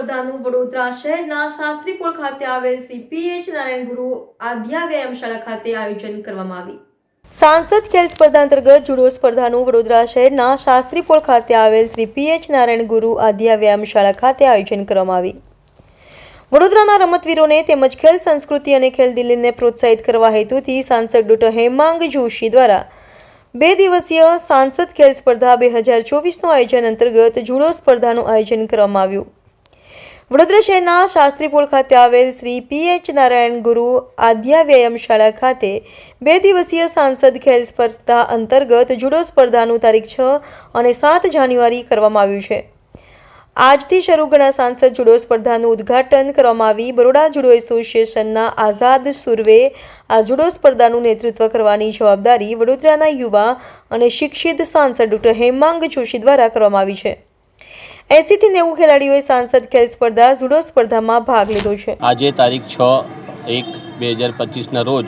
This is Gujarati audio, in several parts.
સ્પર્ધાનું વડોદરા શહેરના શાસ્ત્રીપોળ ખાતે આવેલ શ્રી પીએચ નારાયણ ગુરુ આધ્યા વ્યાયામશાળા ખાતે આયોજન કરવામાં આવી। सांसद खेल स्पर्धा अंतर्गत जूडो स्पर्धाનું વડોદરા શહેરના શાસ્ત્રીપોળ ખાતે આવેલ શ્રી પીએચ નારાયણ ગુરુ આધ્યા વ્યાયામશાળા ખાતે આયોજન કરવામાં આવી। વડોદરાના રમતવીરોને તેમજ ખેલ સંસ્કૃતિ અને ખેલ દિલ્હીને પ્રોત્સાહિત કરવા હેતુથી સાંસદ ડોક્ટર હેમાંગ જોશી દ્વારા 2 દિવસીય सांसद खेल स्पर्धा 2024નું આયોજન અંતર્ગત જુડો સ્પર્ધાનું આયોજન કરવામાં આવ્યું। વડોદરા શહેરના શાસ્ત્રીપોળ ખાતે આવેલ શ્રી પીએચ નારાયણ ગુરુ આધ્યા વ્યાયામશાળા ખાતે 2 દિવસીય सांसद खेल સ્પર્ધા અંતર્ગત જુડો સ્પર્ધાનું તારીખ 6 અને 7 જાન્યુઆરી કરવામાં આવ્યું છે। આજથી શરૂ ગણા सांसद જુડો સ્પર્ધાનું ઉદ્ઘાટન કરવામાં આવી। બરોડા જુડો એસોસિએશનના આઝાદ સુરવે આ જુડો સ્પર્ધાનું નેતૃત્વ કરવાની જવાબદારી વડોદરાના યુવા અને શિક્ષિત સાંસદ ડોક્ટર હેમાંગ જોશી દ્વારા કરવામાં આવી છે। 80 થી 90 ખેલાડીઓએ सांसद ખેલ સ્પર્ધા જુડો સ્પર્ધામાં ભાગ લીધો છે। આજે તારીખ 6/1/2025ના રોજ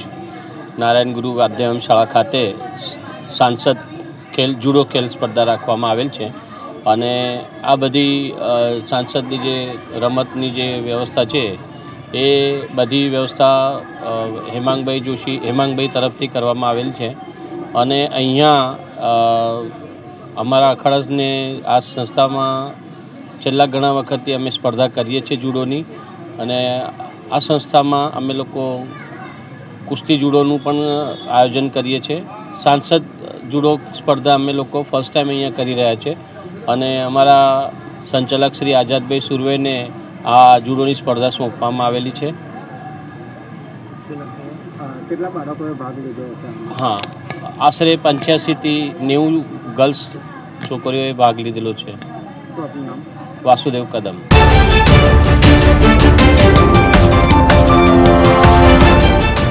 નારાયણ ગુરુ વાદ્યમશાળા ખાતે सांसद જુડો ખેલ સ્પર્ધા રાખવામાં આવેલ છે અને આ બધી सांसदની જે રમતની જે વ્યવસ્થા છે એ બધી વ્યવસ્થા હેમાંગભાઈ તરફથી કરવામાં આવેલ છે અને અહીંયા અમારા અખાડાને આ સંસ્થામાં છેલ્લા ઘણા વખતથી અમે સ્પર્ધા કરીએ છીએ જુડોની અને આ સંસ્થામાં અમે લોકો કુસ્તી જુડોનું પણ આયોજન કરીએ છીએ। सांसद જુડો સ્પર્ધા અમે લોકો ફર્સ્ટ ટાઈમ અહીંયા કરી રહ્યા છે અને અમારા સંચાલક શ્રી આઝાદભાઈ સુરવેને આ જુડોની સ્પર્ધા સોંપવામાં આવેલી છે। હા, આશરે 85 થી 90 ગર્લ્સ છોકરીઓએ ભાગ લીધેલો છે। વાસુદેવ કદમ।